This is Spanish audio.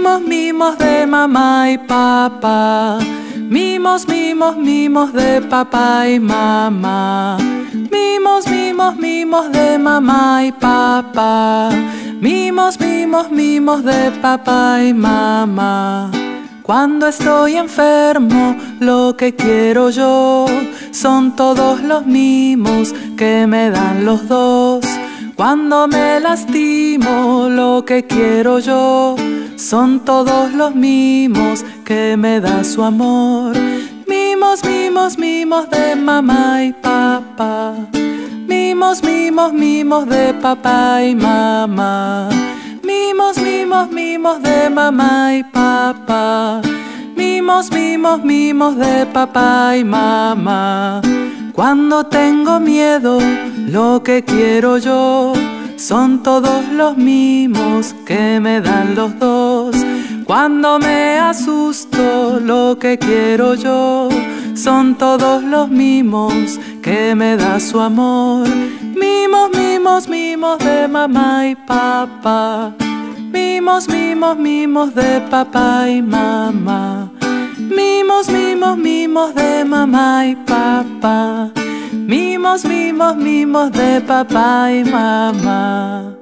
Mimos, mimos de mamá y papá. Mimos, mimos, mimos de papá y mamá. Mimos, mimos, mimos de mamá y papá. Mimos, mimos, mimos de papá y mamá. Cuando estoy enfermo, lo que quiero yo son todos los mimos que me dan los dos. Cuando me lastimo, lo que quiero yo son todos los mimos que me da su amor. Mimos, mimos, mimos de mamá y papá. Mimos, mimos, mimos de papá y mamá. Mimos, mimos, mimos de mamá y papá. Mimos, mimos, mimos de papá y mamá. Cuando tengo miedo, lo que quiero yo son todos los mimos que me dan los dos. Cuando me asusto, lo que quiero yo son todos los mimos que me da su amor. Mimos, mimos, mimos de mamá y papá. Mimos, mimos, mimos de papá y mamá. Mimos, mimos, mimos de mamá y papá. Mimos, mimos, mimos de papá y mamá.